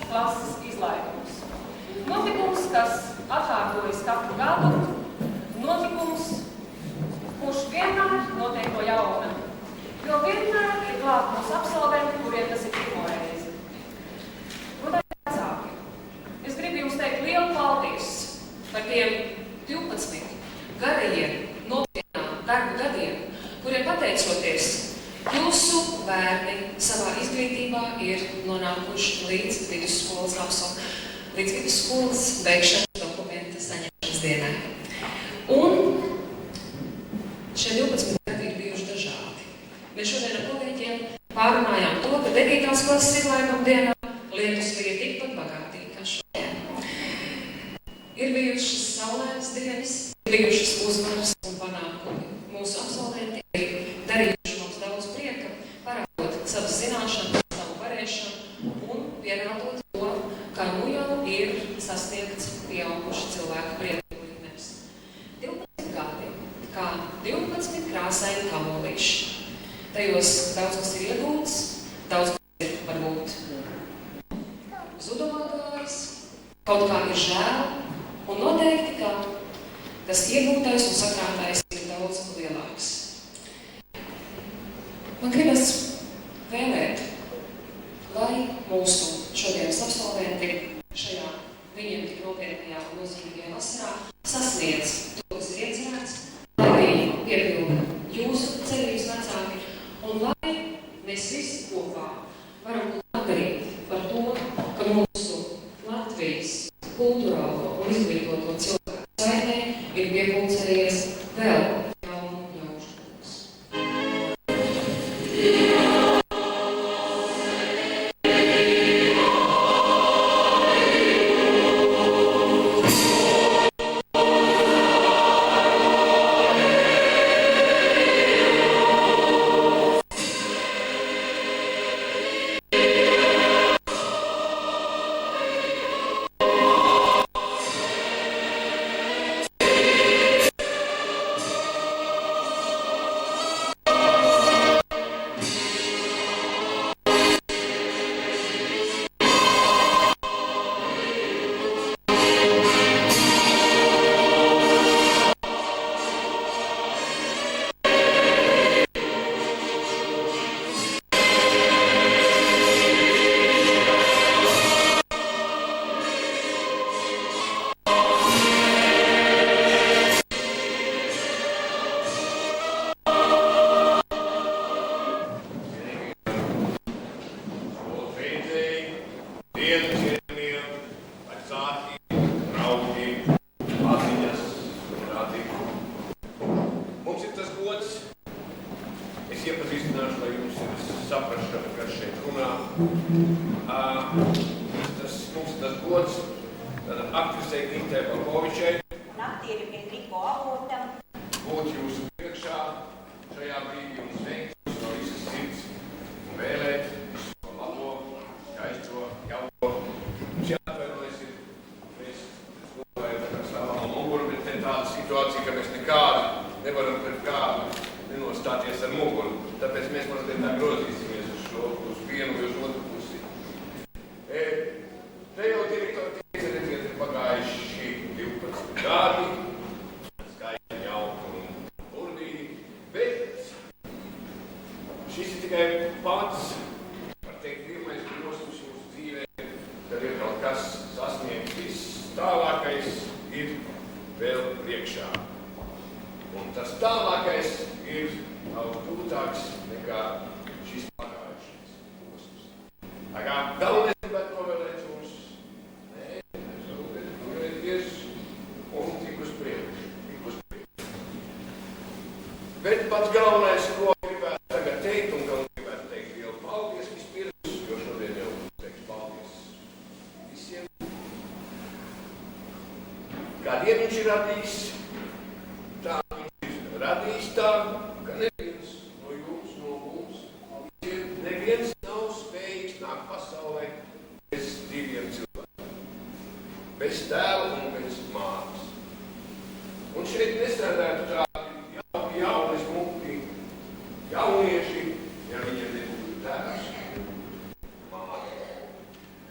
klases izlaidums. Notikums, kas atkārtojas katru gadu, notikums, kurš vienmēr notiek no jauna. Jo vienmēr ir klāt mūsu absolventi, kuriem tas ir pirmo reizi. Godājumie vecāki, es gribu jums teikt lielu paldies par tiem 12 garajiem, nopietnām darbu gadiem, kuriem pateicoties jūsu bērni savā izglītībā ir nonākuši līdz vidusskolas beigšanas dokumenta saņemšanas dienai. Un šie 12 gadi ir bijuši dažādi. Mēs šodien ar kolēģiem pārunājām to, ka 9. klases izlaiduma dienā lietus bija tikpat bagātīgi kā šodien. Ir bijušas saulēnas dienas, ir bijušas uzvaras un panākumi. Mūsu absolventi ir darījuši mums daudz prieka, parādot savas zināšanas, savu varēšanu un pierādot to, kā nu jau ir sasniegts pieauguši cilvēku prieku līmenis. 12 gadi, kā 12 krāsaini kamolīši. Tajos daudz kas ir iegūts, daudz kas ir varbūt zudumādājas, kaut kā ir žēl, un noteikti, ka tas iegūtais un sakrātais ir daudz lielāks. Man gribas vēlēt, lai mūsu šodienas absolventi šajā viņiem tik nopietnajā un nozīmīgajā vasarā sasniedz to, kas ir iecerēts, lai viņi piepilda jūsu cerības vecāki, un lai mēs visi kopā varam padarīt par to, ka mūsu Latvijas kultūrālo un izglītoto cilvēku saitē ir piepulcējies vēl jaunu ļaužu kungs.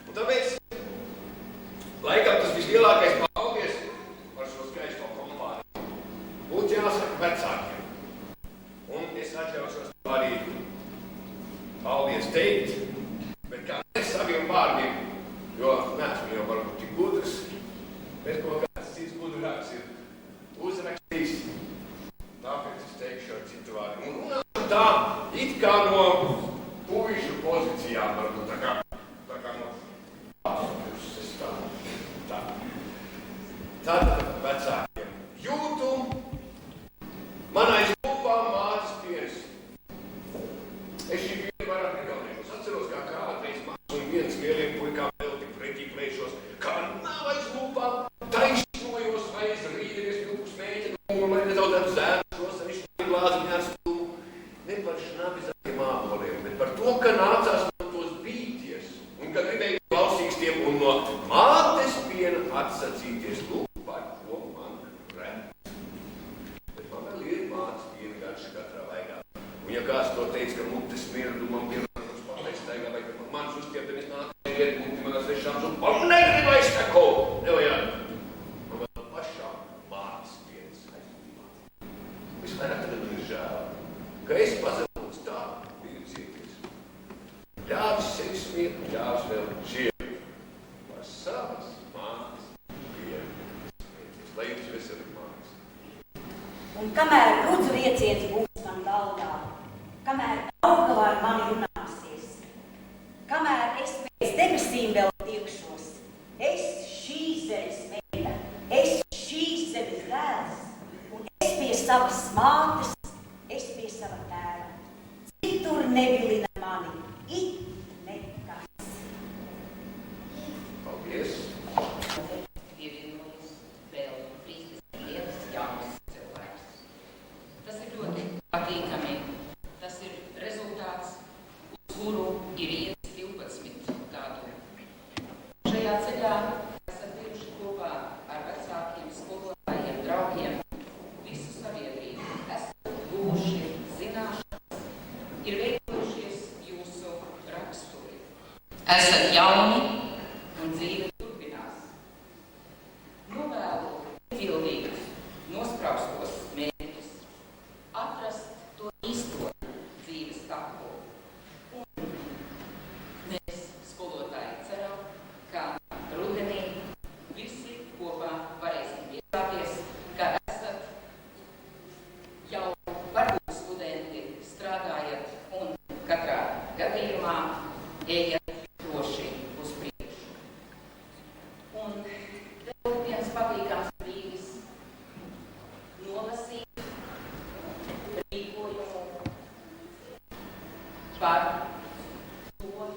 Un tāpēc Bet ko kāds cits gudrāks ir uzrakstījis, tāpēc es teikšu ar citu vārdu. Un runāšu tā, it kā no puišu pozīcijām, varbūt tā kā no puses tā. Tad vecākiem. Jūtu man aiz lūpām mātes piens. Es šī piena vairāk negalniekus. Atceros, kā kādreiz mātes un viens lieliem puikām vēl tik pretī plēšos, kā man nav aiz lūpām, taisnojos aiz rīdenes jūtas mēģinu, un lai nezaudētu zēnušos, arī šī glāziņā ar stūmu. Ne par šnabizākiem āboliem, bet par to, ka nācās no tos bīties, un ka gribēju klausīgstiem un no mātes piena atsacīties lūk par ko man rēt. Bet man vēl ir mātes piena garša katrā vaigā. Un ja kāds to teica, ka mutes mirdumam ir pateistaigā, vai ka mans uzķertenis nāk, iet muti manās vešāms un negribu aiztako. Nevajag. Man vēl pašām mātes pienas aizmīmā. Visvairāk tagad man ir žēl, ka es pazemūs tā biju cieties. Ļāvis sevi smiet, ļāvis vēl žievi. Par savas mātes pienas. Lai jums veselīgi mātes. Un kamēr rudzu rieciens būs man galdā, kamēr augavā ar mani runāsies, kamēr es pēc debesīm vēl tiekšos, es šīs zemes meita, es šīs zemes dēls, un es pie savas mātes, es pie sava tēva. Citur nevilina mani, it nekas. Paldies! Pievienojas vēl 30 lietas jaunas cilvēks. Tas ir ļoti patīkami. Tas ir rezultāts, uz kuru ir ies 12 gadu. Šajā ceļā esat bijuši kopā ar vecākiem, skolotājiem, draugiem, visu sabiedrību. Esat guvuši zināšanas, ir veidojušies jūsu raksturi. Esat jauni un dzīve turpinās. Novēlu pildīt nospraustos mērķus, atrast to īsto dzīves taku. Un mēs, skolotāji, ceram, ka rudenī visi kopā varēsim iestāties, ka esat jau varbūt studenti, strādājat un katrā gadījumā ejat droši uz priekšu. Un vēl viens patīkams brīdis nolasīt rīkojumu par to,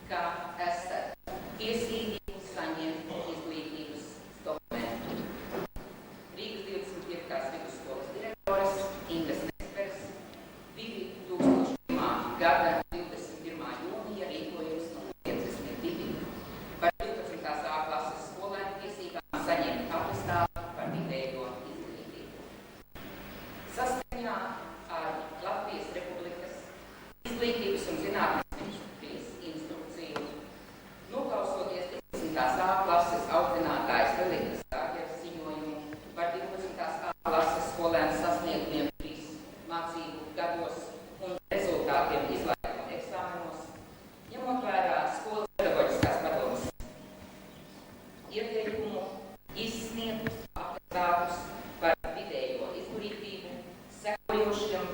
ka esat tiesīgi saņemt izglītības dokumentu. Rīgas 25. vidusskolas direktores Ingas Nespers 2001. gada 21. jūnija rīkojums numur 52 par 12. A klases skolēnu tiesībām saņemt atestātu par vidējo izglītību. Saskaņā ar Latvijas Republikas Izglītības un zinātnes ministrijas instrukciju, noklausoties 12. A klases audzinātājas Velikas Zāģeres ziņojumu par 12. A klases skolēnu sasniegumiem 3 mācību gados un rezultātiem izlaiduma eksāmenos, ņemot vērā skolas pedagoģiskās padomes ieteikumu izsniegt atestātus par vidējo izglītību sekojošiem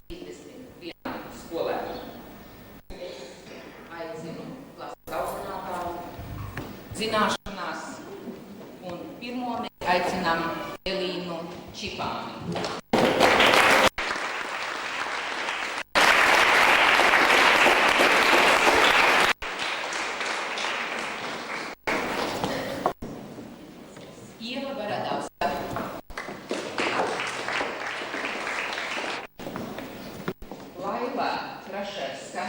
31 skolēniem. Es aicinu klases audzinātāju zināšanās un pirmo mēs aicinām Elīnu Čipāni. Ieva Baradavska. Laila Kraševska.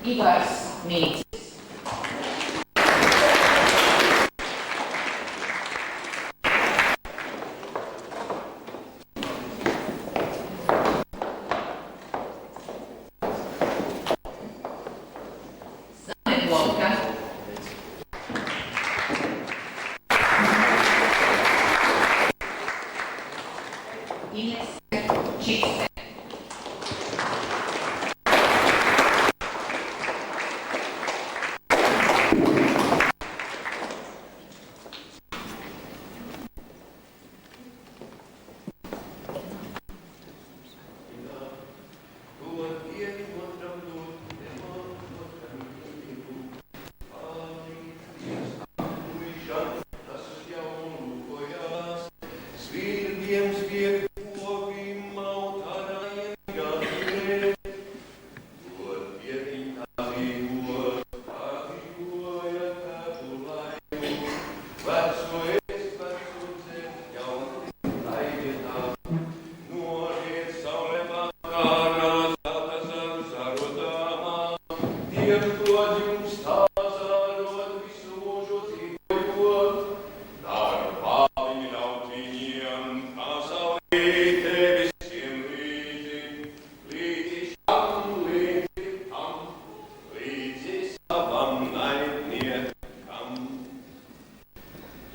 Ivars Mīcis. Volka.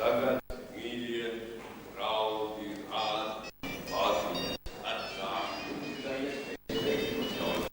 Tagad, mīļie, draugi, mācīties, vecāki, uztaisies cilvēku.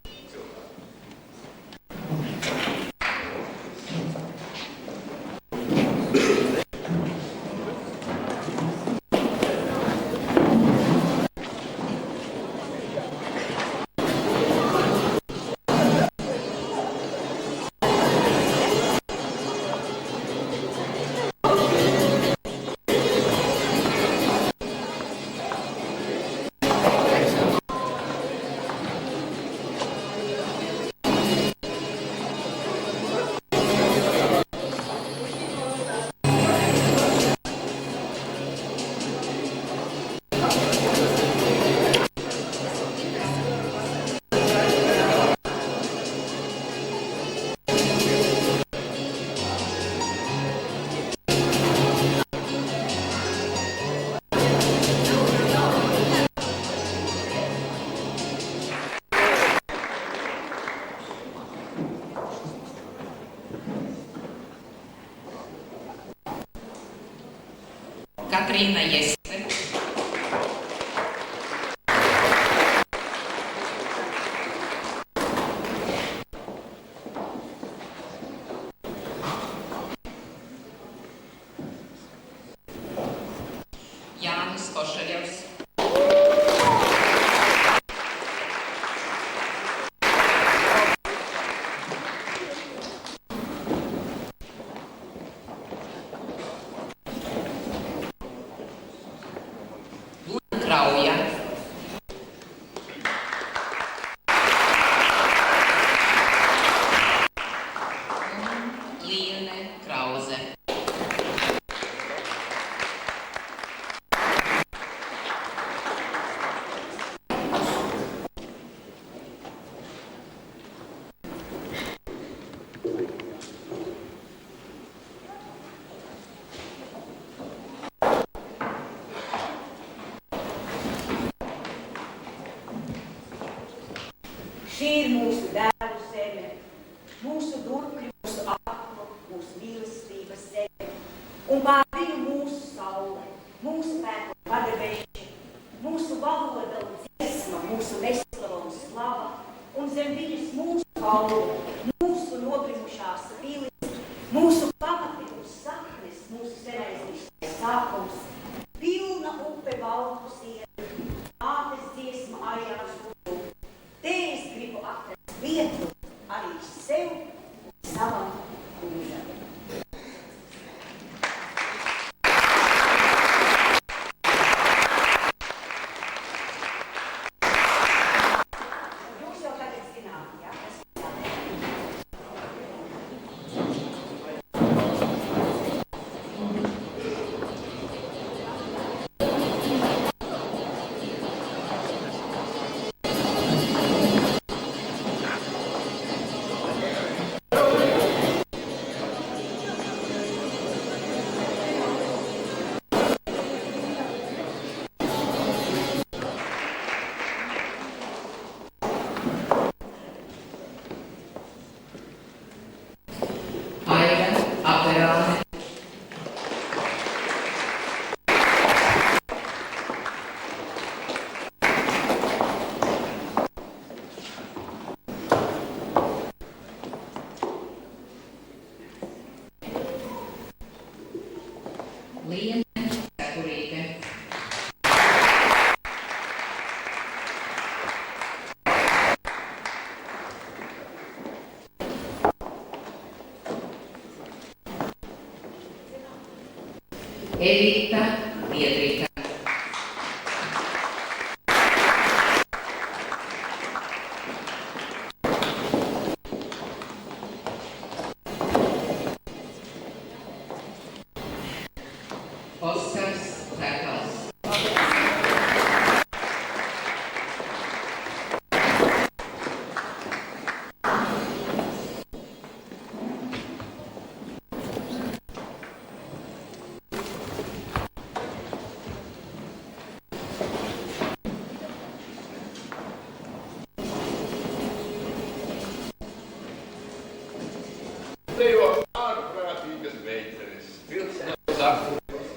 Katrīna Jeste, Jānis Košeļevs, Krauja, Liene Krause. Šī ir mūsu dēlu zeme, mūsu durkļu, mūsu aklu, mūsu mīlestības zeme, un pār viņu mūsu saule, mūsu pēku padebeši, mūsu valoda un dziesma, mūsu vesela un slava, un zem viņas mūsu kaulu, mūsu nobrimušās pilis, mūsu pamati un saknes, mūsu senais sākums, pilna upe valku sienu, ātes dziesma aijās gulu. Te es gribu atrast vietu arī sev un savam mūžam. Jūs jau tagad zināt, jā? Liene Cepurīte, Evita Biedrika, Oskars Tekals, Tejo ārprātīgas meitenes, pilsētas apkūpes,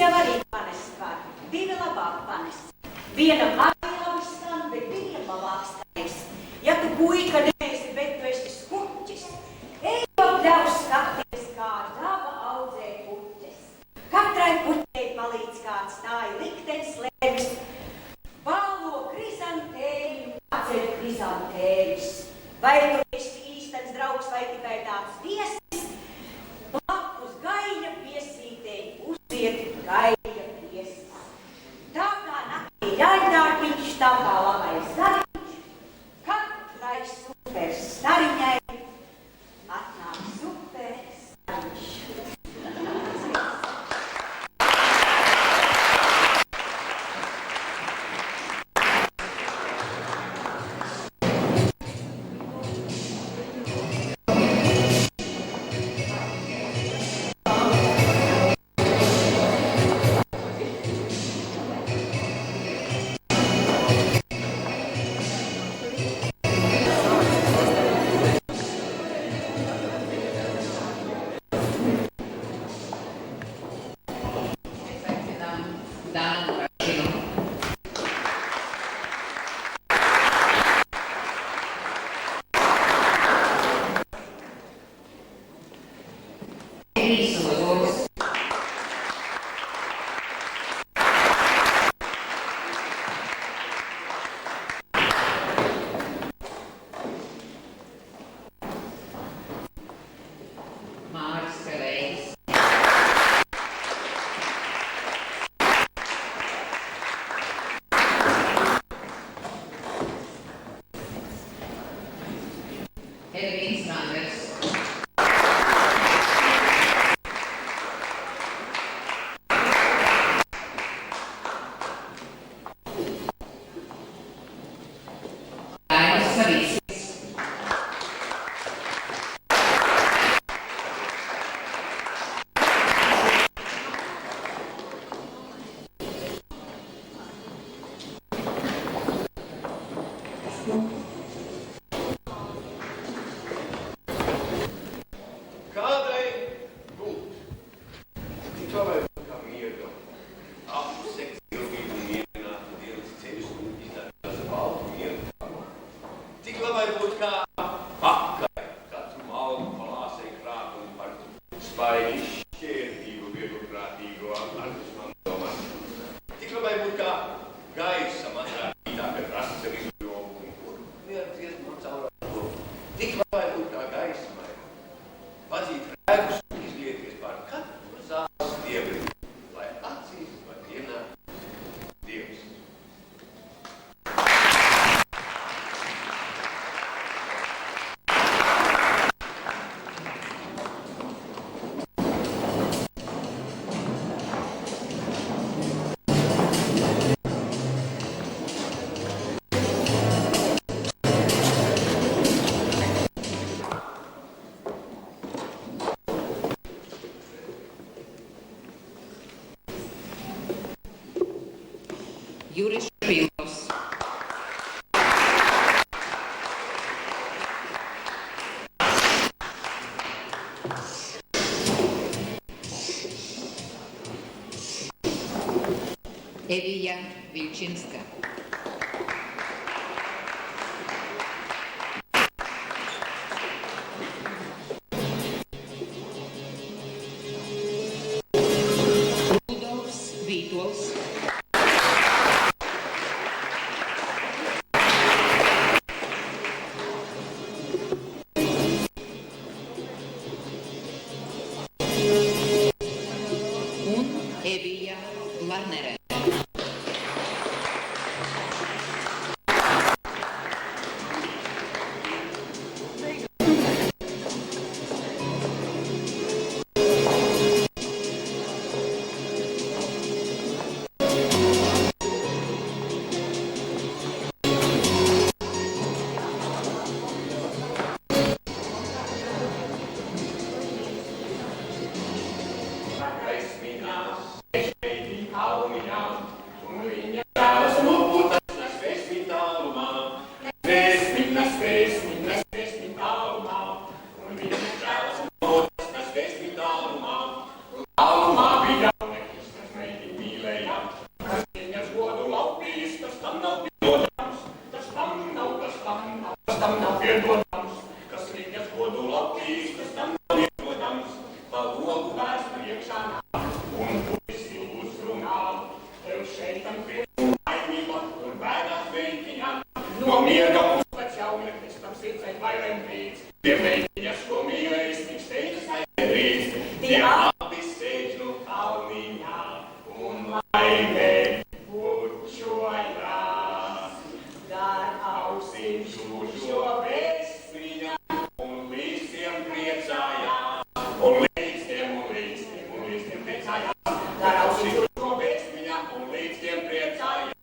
jau arī panest var. 2 labāk panest. Vienam arī labi skan, bet 2 labāk skanēs. Ja tu puika neesi, bet tu esi skuķis, ej pļaus skaties, kā daba audzē puķes. Katrai puķei palīdz kāds tāja liktenis lēmis. Balvo krizantēļu, atceļ krizantēļus. Vai tu esi īstenis draugs vai tikai tāds viesis? Blakus gaļa piesītēji uziet gaļa piesis. Tā kā naktī ļaļdārpiņš, tā kā labais dariņš, katrai super stariņai atnāk super stariņš. Juris Špīlovs. Evija Vilčinska. Rudolfs Vītols. Un Evija Larnere. Šo vēstviņa un līdz tiem priecājās. Un līdz tiem priecājās. Šo vēstviņa un līdz tiem priecājās.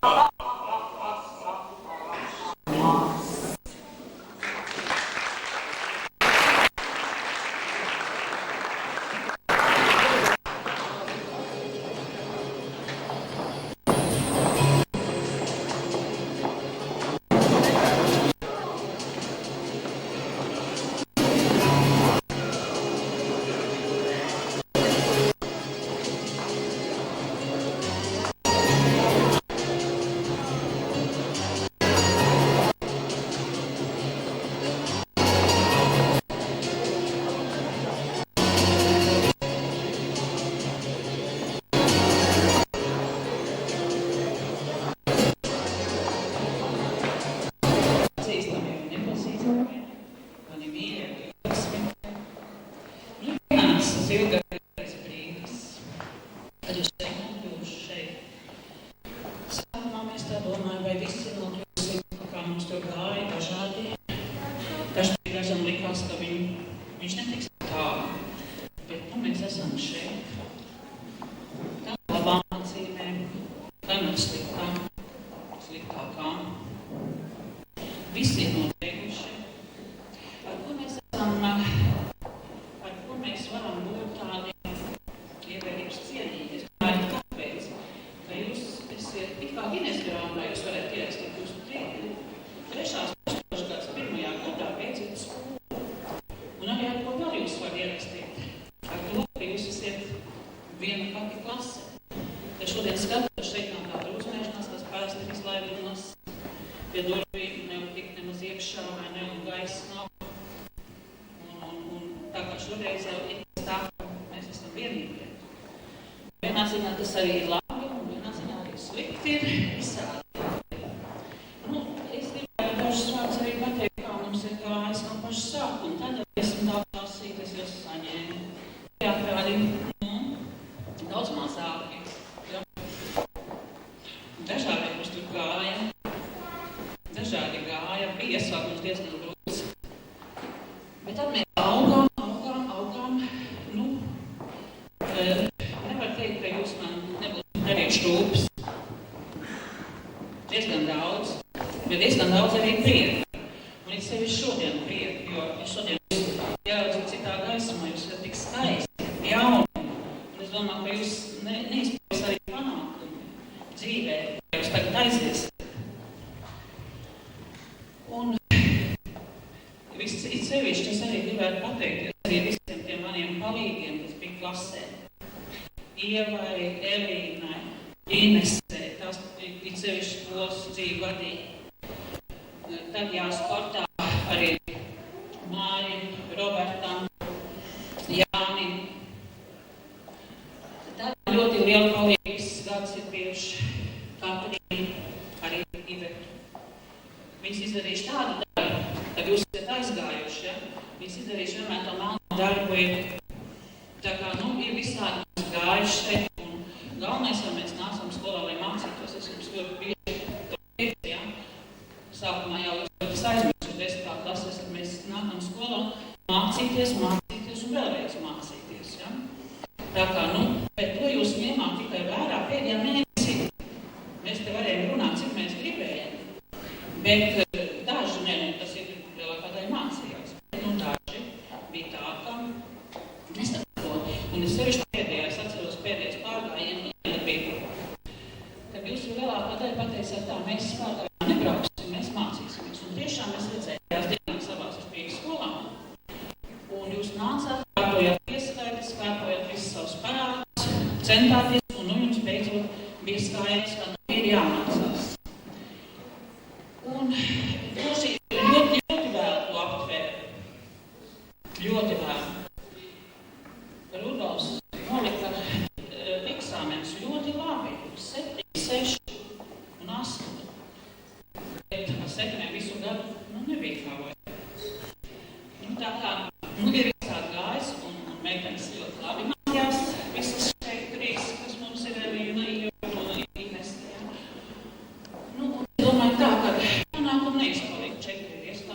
Domāju tā, ka panākumu neizpaliek 4 iespējas.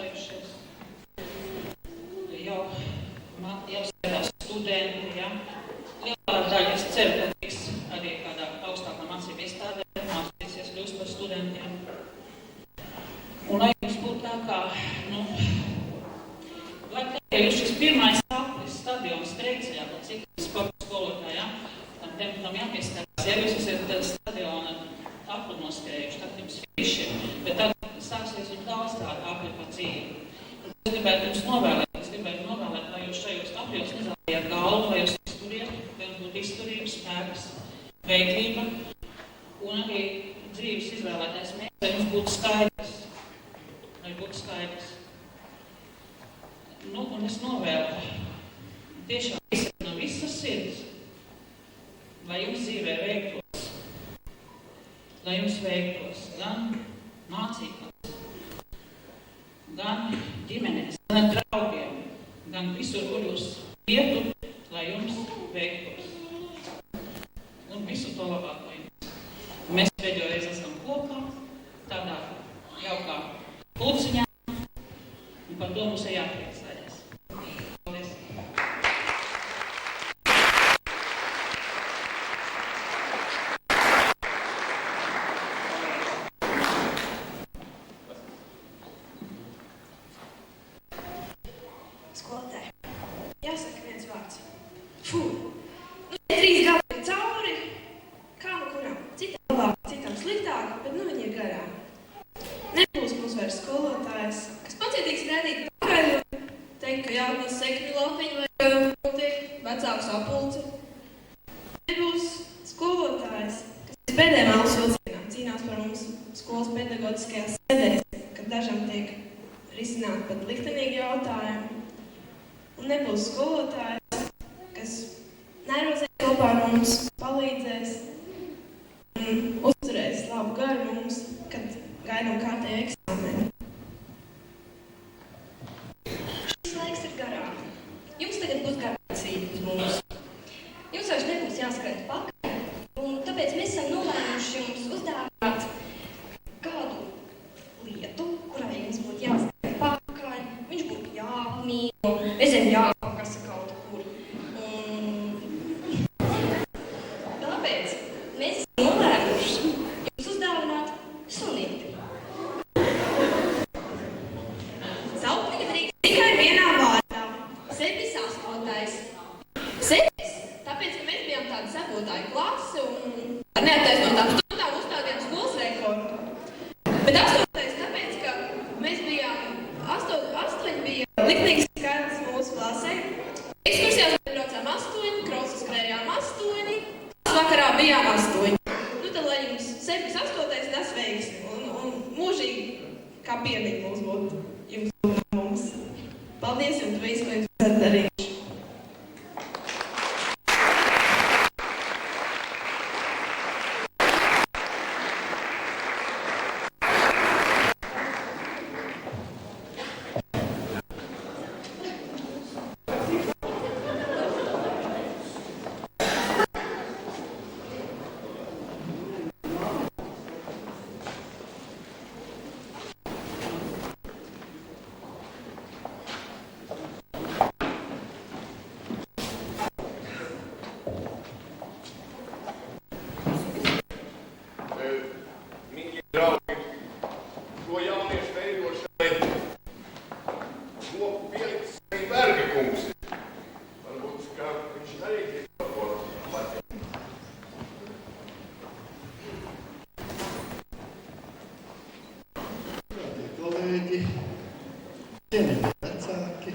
Jūs šis pirmais aplis stadions Kreicajā, tad cik sporta skolotājām, tam jāpieskarās, ja jūs esat stadiona apli noskrējuši, tad jums fiši, bet tad sāksies jums daudz tādu apli pa dzīvi. Es gribētu jums novēlēt, lai jūs šajos apļos nezaudējāt galvu, lai jūs izturiet, lai jums būtu izturības, spēks, veiklība un arī dzīves izvēlētais mērķis, lai jums būtu skaidrs. Nu, un es novēlu tiešām no visas sirds, lai jums dzīvē veiktos gan mācībās, gan ģimenēs, gan draugiem, gan visur, kur jūs ietu, lai jums veiktos. Un visu to labāko jums. Mēs pēdējo reizi esam kopā, tādā jaukā pulciņā, un par to mums ir jāpriecājas. Paldies! Skolotāji, jāsaka viens vārds. Fū! Nu, 3 gadi ir cauri, kā nu kuram. Citam labāk, citam sliktāk, bet nu viņi ir garām. Nebūs mums vairs skolotājs, kas pacietīgs rēdīt pakaļ, teikt, ka jāatnes sekņu lapiņu vai vecāku sapulci. Nebūs skolotājs, kas pēdējiem alus vilcienām cīnās par mums skolas pedagoģiskajās sēdēs, kad dažam tiek risināt pat liktenīgi jautājumi. Un nebūs skolotājs, kas nervozēs kopā ar mums, palīdzēs un uzturēs labu garu mums, kad gaidām kārtēju eksāmenu. Šis laiks ir garām. Jums tagad būs garācība uz mums. Jums vairs nebūs jāskrēt pakaļ, un tāpēc mēs esam nolēmuši jums uzdāvināt kādu lietu, kurai jums būtu jāskrēt pakaļ, viņš būtu jāapmīl, reizēm jāpakasa kaut kur. Tāpēc mēs esam nolēmuši jums uzdāvināt sunīti. Saukt viņu drīkst tikai vienā vārdā – Sepis 8. Sepis, tāpēc, ka mēs bijām tāda sekotāju klase un ar neattaisnotām stundām uzstādījām skolas rekordu. Bet 8. tāpēc, ka mēs bijām, 8 bija liknīgs skaitlis mūsu klasē. Ekskursijās mēs braucām 8, krosas skrējām 8, vakarā bijām 8. Nu tad, lai jums Sepis 8. nes veiksmi un mūžīgi kā piemiņa mums būtu jums un mums. Paldies jums par visu, ko jums esat darījuši. Cienījamie vecāki,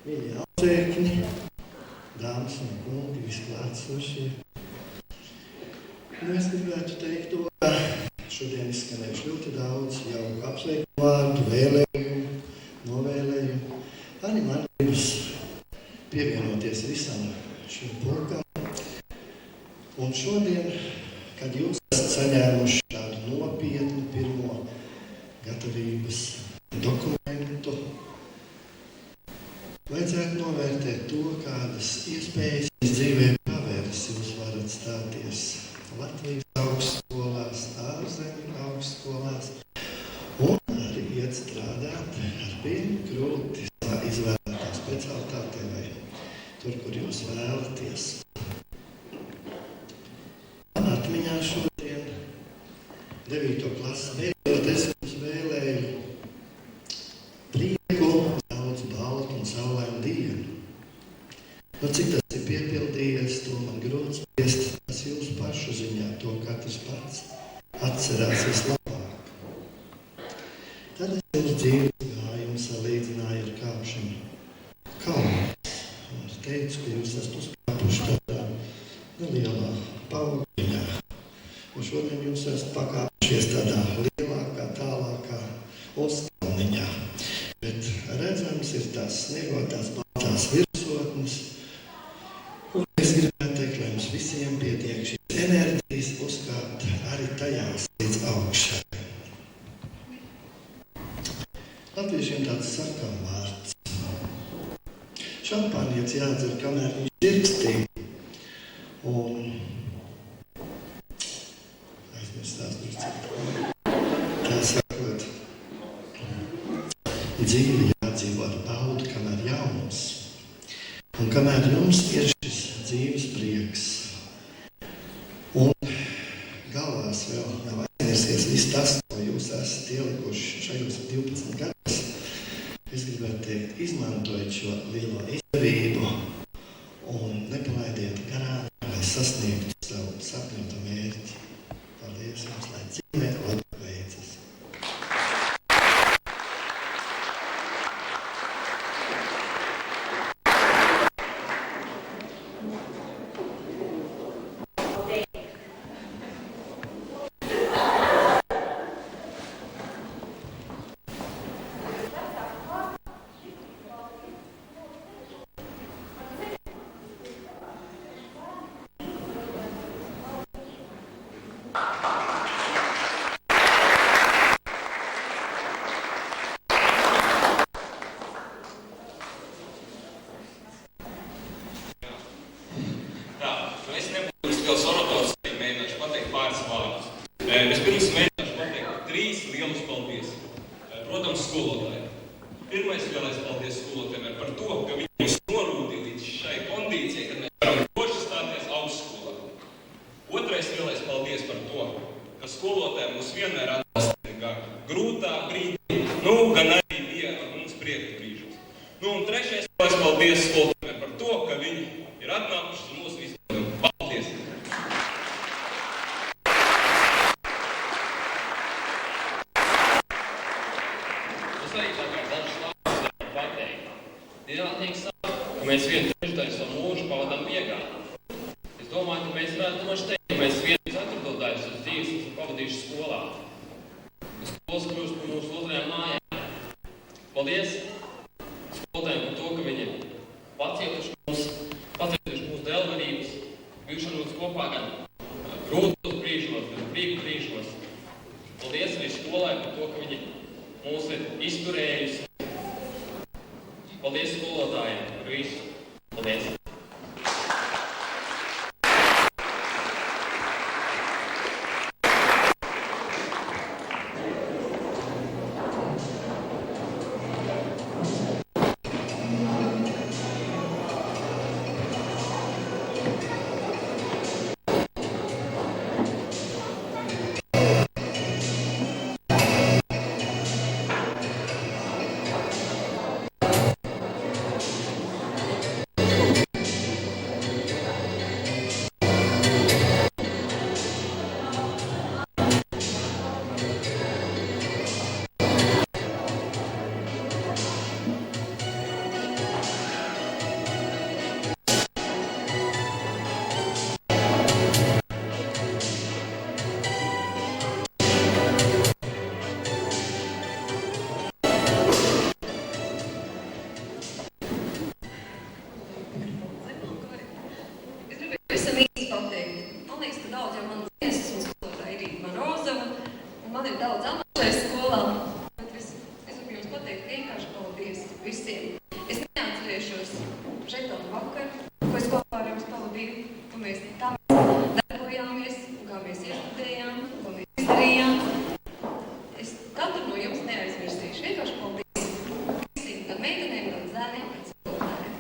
mīļie audzēkņi, dāmas un kungi, visi klātsošie. Es gribētu teikt to, ka šodien izskanējuši ļoti daudz jauku apsveikumu vārdu, vēlējumu, novēlējumu. Arī man gribas pievienoties visam šim pulkam. Un šodien, kad jūs esat saņēmuši tādu nopietnu pirmo gatavības dokumentu, vajadzētu novērtēt to, kādas iespējas dzīvē pavērs jūs varat stāties Latvijas augstskolās, ārzemju augstskolās un arī iet strādāt ar vienu grūti izvēlētā specialitātē vai tur, kur jūs vēlaties. Man atmiņā šodien 9. klases beidzot es jums vēlēju prieku, daudz baltu un saulē cik tas ir piepildījies, to man grūti spriest. Tas jūsu pašu ziņā, to katrs pats atcerās vislabāk. Tad es jūsu dzīves gājumu salīdzināju ar kāpšanu kalnu. Es teicu, ka jūs esat uzkāpuši tādā nelielā paugļiņā. Un šodien jūs esat pakāpušies tādā lielākā, tālākā uzkalniņā. Bet redzams ir tās sniegotās baltās virsotnes. Un es gribētu teikt, lai mums visiem pietiek šīs enerģijas uzkāpt arī tajās līdz augšai. Latviešiem tāds sakām vārds. Šampānietis jādzer, kamēr viņš dzirkstī. Un tā sakot, dzīvi jādzīvo ar baudu, kamēr jauns. Un kamēr jums ir šis dzīves prieks. Un galvās vēl nav aizmirsies viss tas, ko jūs esat ielikuši šajos 12 gados. Es gribētu teikt, izmantojiet šo lielo izdevību un nepalaidiet garām, lai sasniegtu savu sapņoto mērķi. Paldies jums, lai dzīvē labi veicas.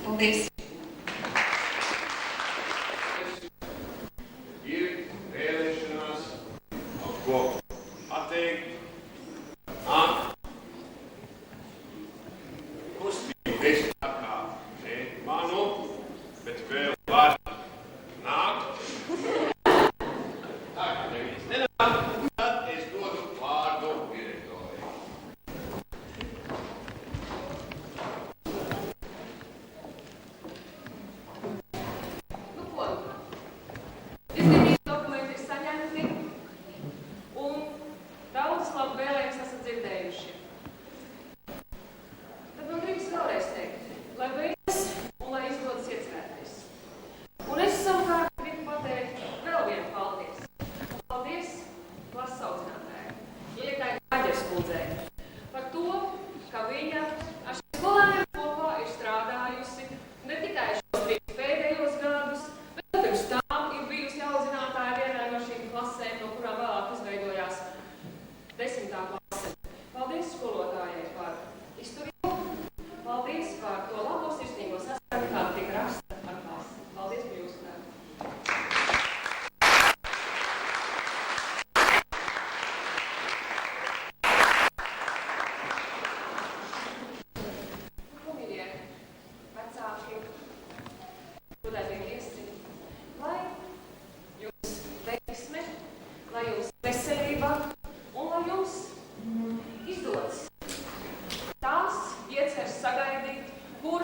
Paldies! Ir vēlēšanās kaut ko atteikt, kustību es tā kā manu, bet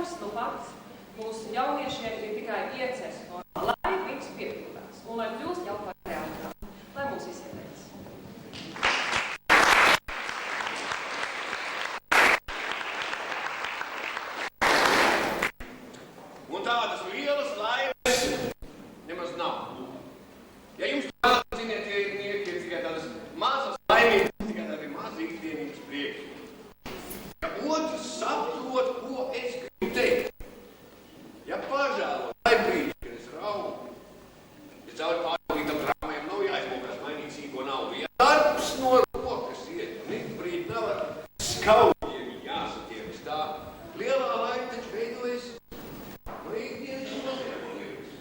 tas nu pats mūsu jauniešiem ir tikai iecerts, lai viss piepildās un lai kļūst jau par realitāti. Lai mums visiem veids. Un tādas lielas laimes nemaz nav. Ja jums tādas, ziniet, ir tikai tādas mazas laimītas, tikai tādi mazi ikdienības priekši. Ja otrs saprot, ko es gribu teikt, ja pažēlo, vai brīdī, kad es raugu, es cauri pārvaldītam drāmajam nav jāizmokās mainīt sīko naudu. Ja darbs no rokas iet, un ik brīdi nav ar skaudiem jāsatiekas tā, lielā laime taču veidojas no ikdienas mazajām lietas.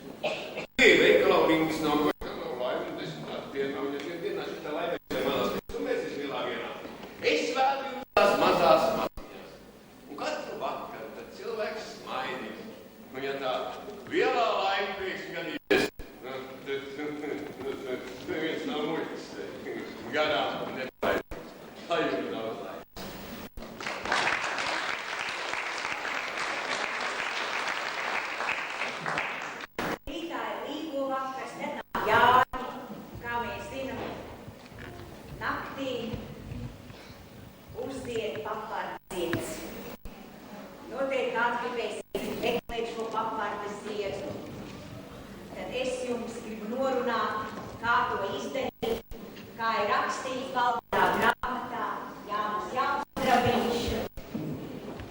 Veikalā rindas nav ko, ka nav laime, un desmitās dienā, un ja dienā šitā laime ir mazās lietas, un mēs esam lielā vienā. Es vēlu jums tās mazās maziņās. Un katru vakaru tad cilvēks smaidīs. Un ja tā lielā laime priekš gadīties, neviens nav muļķis garām un nepaidīs. Lai jums daudz laime. Rītā ir Līgo vakars, tad nāk Jāņi, kā mēs zinām, naktī uzdiet papardes ziedas. Noteikti kāds gribēs meklēt šo papardes ziedu. Tad es jums gribu norunāt, kā to izdarīt, kā ir rakstīts baltā grāmatā Jānis Jāmsdrabiņš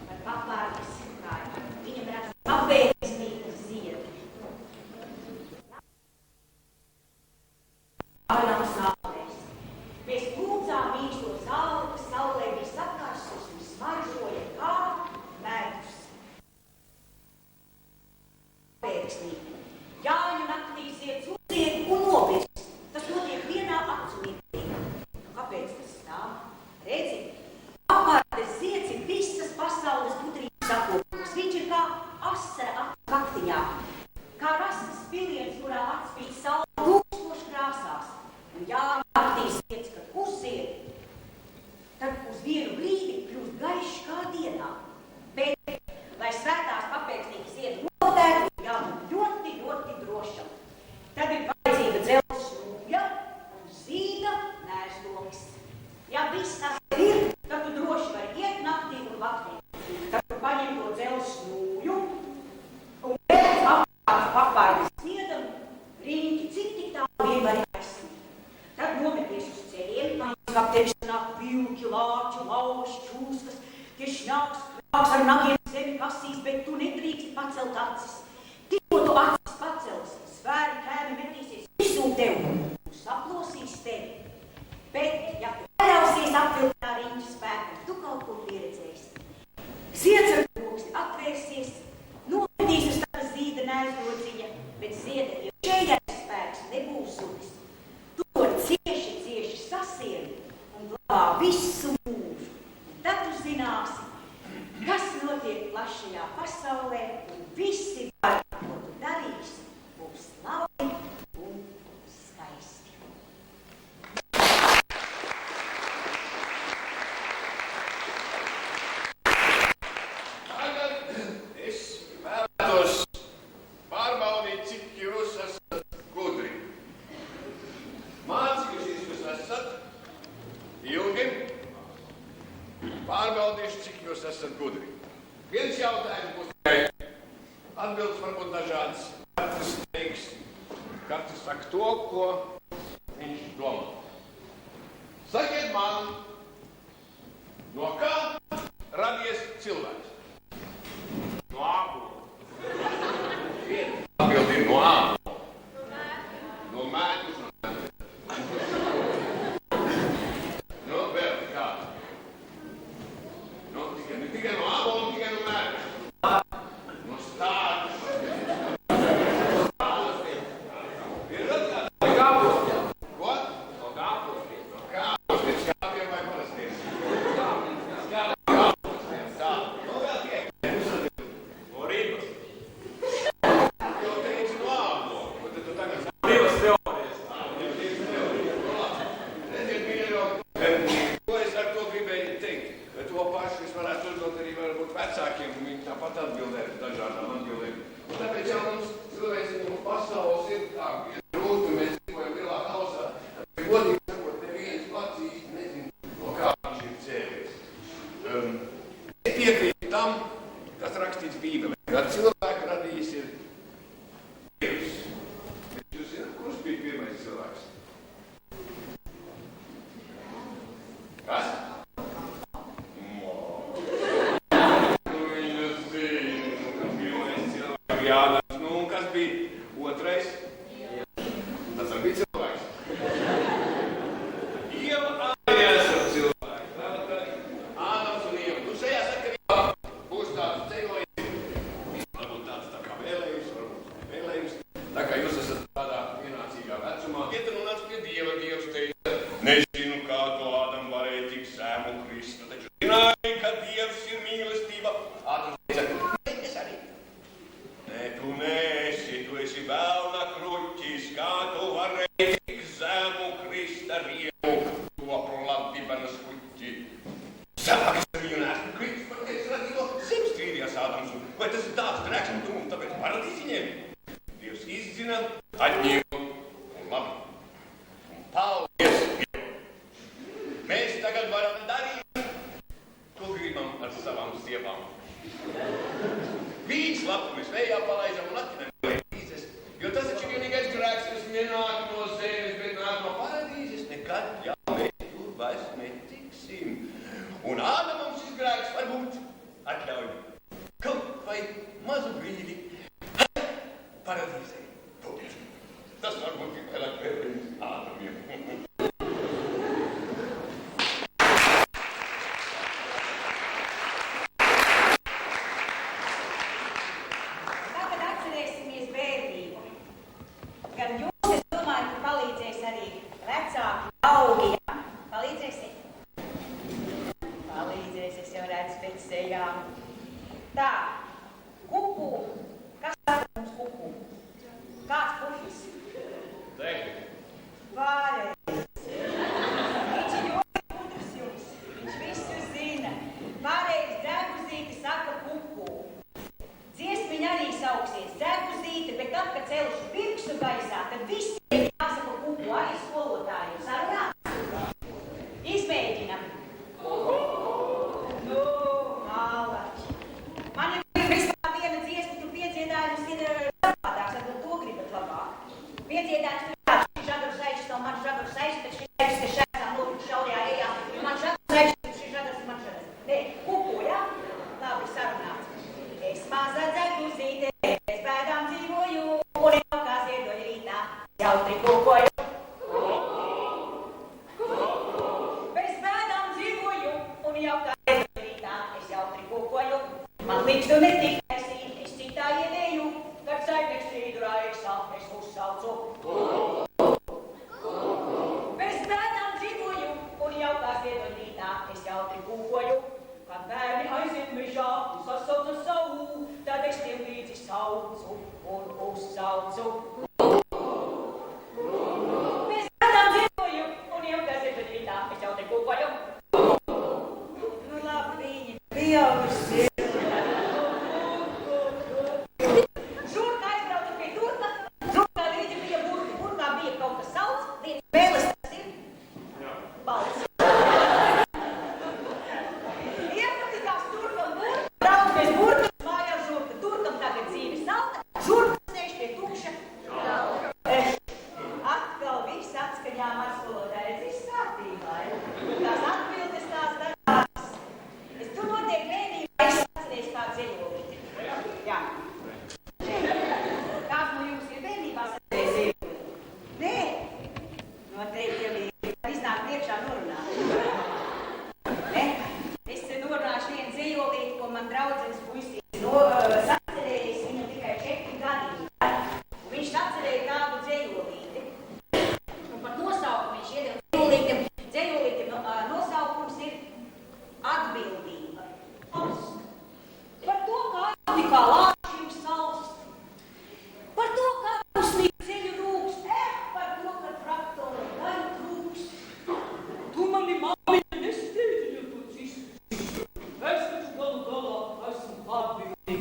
par papardes, kā viņam raksta apēdesnītas ziedu. Ārām saulēs. Mēs lūdzām mīksto sauli, kas saulē bija sakarsus un smaržoja kā medus. Pēkšņi Jāņu naktī zieds uzzied un nobirs. Tas notiek vienā acu mirklī. Kāpēc tas tā? Redzi, papardes zieds ir visas pasaules gudrības apkopums. Viņš ir kā asara kaktiņā, kā rastas piliens, kurā atspīd saule tūkstoši krāsās. Un Jāņu naktī zieds, kad uzzied, tad uz vienu brīdi kļūst gaišs kā dienā. Bet, lai svētās papēksnīgi ziedu notētu, jābūt ļoti, ļoti drošam. Tad ir vajadzīga dzelzs nūja un zīda nēsloks. Ja viss tas ir, tad tu droši vari iet naktī un vaktī. Tad tu paņem to dzelzs nūju un pēc apkārt papardes ziedam riņķi, cik tik tālu vien var aizsnīt. Tad nometies uz ceļiem, kā tevi sanāk vilki, lāči, lauši, čūskas, tie šņāks, krāks ar nagiem zemi kasīs, bet tu nedrīksti pacelt acis. Tikko tu acis pacelsi, svēri kēmi metīsies visū tev un saplosīs tevi. Bet, ja tu paļausies apvilktā riņķa spēku, tu kaut ko pieredzēsi. Zieds ar koksti atvērsies, nometīs uz tāda zīda nēsdociņa, bet zieda iekšējais spēks nebūs zudis. Tu to cieši sasien un glabā visu mūžu. Tad tu zināsi, kas notiek plašajā pasaulē, un visi var, ko tu darīsi, būs labi un skaisti. Tagad es vēlētos pārbaudīt, cik jūs esat gudri. Mācījušies jūs esat ilgi, pārbaudīšu, cik jūs esat gudri. Viens jautājums būs tikai atbildes varbūt dažādas. Katrs teiks, katrs saka to, ko viņš domā. Sakiet man, no kā radies cilvēks? No ābola. Atbildi ir no ābola. No mēdus, no no, vēl kāds. No, tikai no ābola, tikai no mēdus. No stādes. Ir redzēt. No kāpostiem. Ko? No kāpostiem. No kāpostiem. Skāpiem vai parastiem? Skāpiem. Tā. būt vecākiem, un viņi tāpat atbildēt dažādām atbildēm. Un tāpēc jau mums cilvēciņu pasaules ir tā, grūti, mēs dzīvojam lielā hausā. Tāpēc godīgi sakot, neviens pats īsti nezinu, no kā viņš ir cēlies. Es piekrītu tam, kas rakstīts Bībelē, ka cilvēku radījis ir Dievs. Bet jūs zināt, kurš bija pirmais cilvēks? Kas? Jānis, nu, un kas bija otrais? Tas arī bija cilvēks. Ieva arī esam cilvēki. Ādams un Ieva. Nu, šajā sakarībā būs tāds ceļojums. Varbūt tāds tā kā vēlējums, varbūt vēlējums. Tā kā jūs esat tādā pienācīgā vecumā. Iet un nāc pie Dieva, Dievs teica, nezinu, kā to Ādam varēja tik zemu krist. Taču zināja, ka Dievs ir mīlestība. Ādams teica, es arī. Nē, tu neesi, tu esi velna kruķis, kā tu varēji tik zemu krist ar Ievu, to prolabdibenas kuķi. Zemāk es ar viņu neesmu kritis, pat es radīju zem strīdījās Ādams. Vai tas ir tāds grēks, un tu mums tāpēc paradīsi ņem? Dievs izzina, atņēma, un labi. Un paldies Dievam. Mēs tagad varam darīt, ko gribam ar savām sievām. Vīns lapumis vējā palaidam un atņemam paradīzes, jo tas taču vienīgais grēks, kas nenāk no zemes, bet nāk no paradīzes, nekad jau mēs tur vairs netiksim. Un Ādamam šis grēks varbūt atļauj kaut vai mazu brīdi paradīzei būt. Tas varbūt ir vairāk vēlējums Ādamiem. Tā, kuku, kas saka mums kuku? Kāds pušis? Teikti. Pārējais. Viņš ir ļoti gudrs jums, viņš visu zina. Pārējais Dzeguzīte saka kuku. Dziesmiņa arī sauksies Dzeguzīte, bet tad, kad celuši pirkstu gaisā, tad visiem jāsaka kuku, arī skolotājiem sarunāt. Izmēģinam. Nu, malači. Man ir vispār viena dziesma, tur piedziedājums ir savādāks, varbūt to gribat labāk. Piedziedājums ir tāds, šis žadars saišs nav man žadars saišs, bet šis saišs, ka šēsām lūdzu šaurajā ejā, ir man žadars saišs, bet šis žadars ir man žadars. Nē, kuku, ja? Labi, sarunāts. Es maza Dzeguzīte, es bēdām dzīvoju, un jau kā ziedoļa rītā, jautri kukoju. Bez bēdām dzīvoju, un jau kā ziedoļa rītā, es jautri kukoju. Man likstu netik taisīt, es citā iedēju, kad saimnieks strīdu raiksā, es uzsaucu. Bez bērnām dzīvoju, un jau kā ziedoļa rītā, es jautri kūkoju. Kad bērni aiziet mežā un sasauca savu, tad es tiem līdzi saucu un uzsaucu. Bez bērnām dzīvoju, un jau kā ziedoļa rītā, es jautri kūkoju. Nu labi, viņi pieaugusi.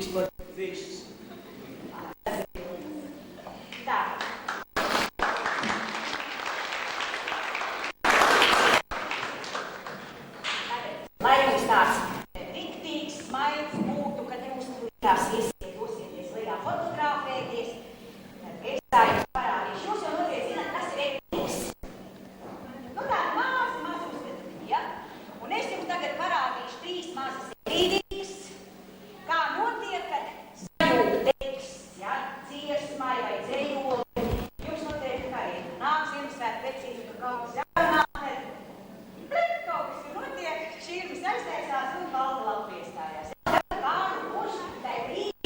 atbildīgs par visus. Tā. Lai jums tāds riktīgs smaids būtu, kad jūs tās dosieties lejā fotografēties, es tā jums parādīšu. Jūs jau noteikti zināt, kas ir riktīgs. Nu tā mazi uzvedumi, ja? Un es jums tagad parādīšu 3 mazas riktīgas, kā notiek, kad sajūta teksts, ja? Dziesmai vai dzejoli. Jūs noteikti kā arī nāk Ziemassvētku vecību, ka kaut kas jārunā, kaut kas notiek, šķirmes aiztaisās un balta lapa iestājās. Kā nu kurš tai brīdī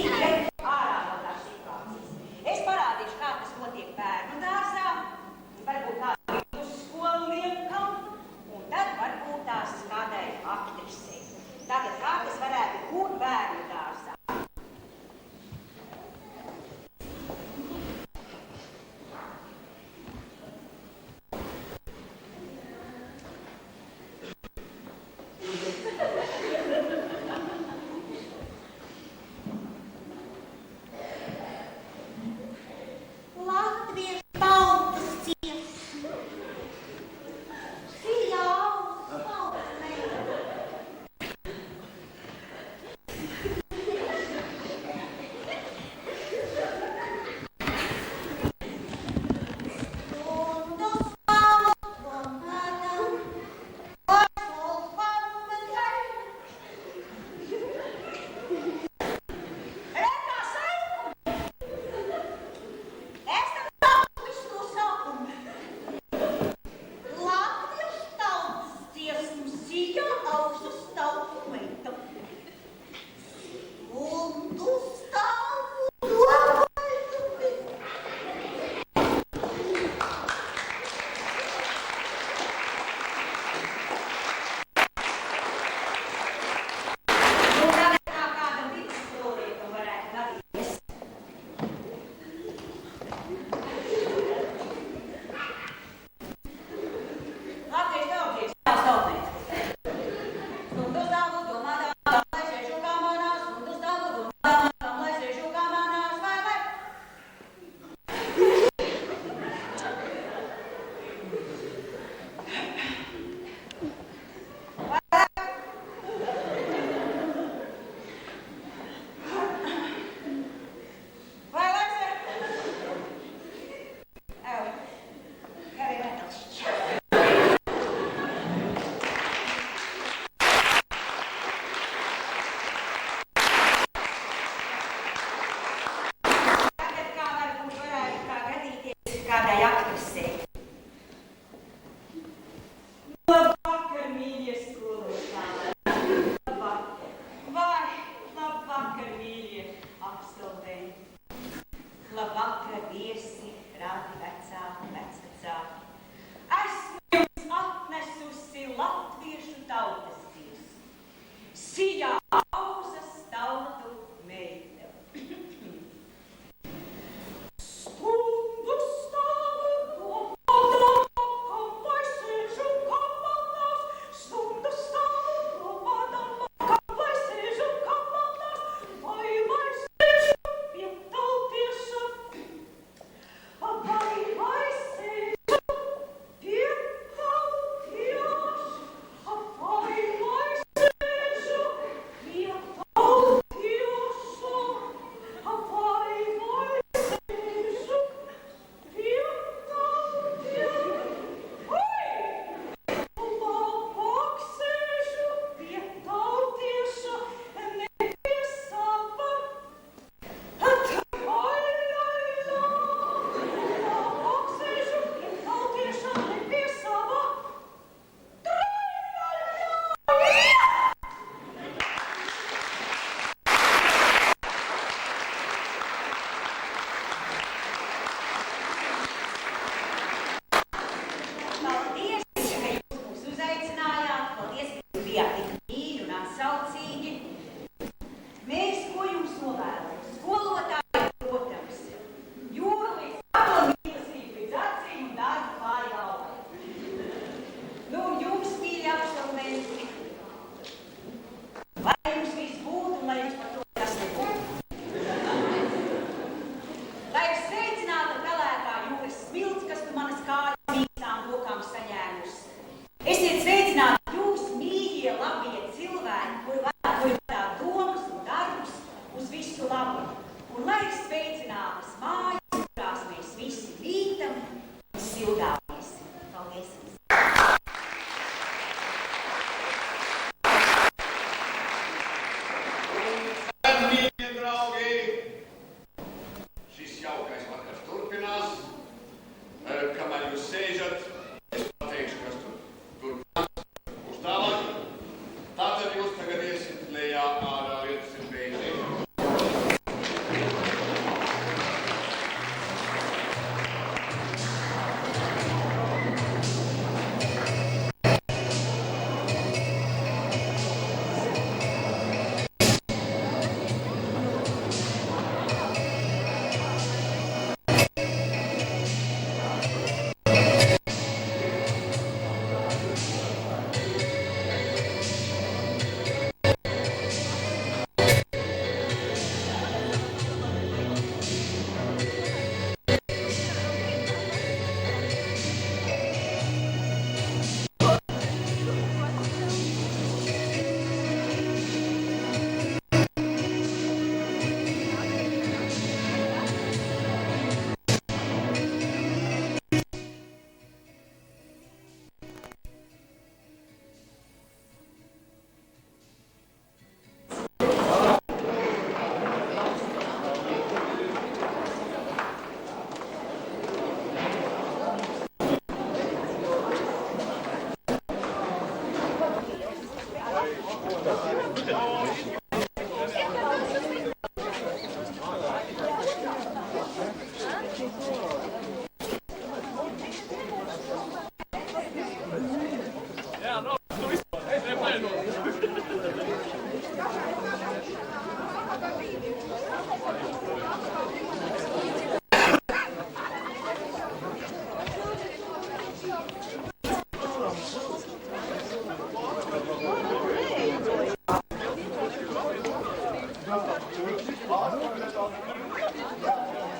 Thank you.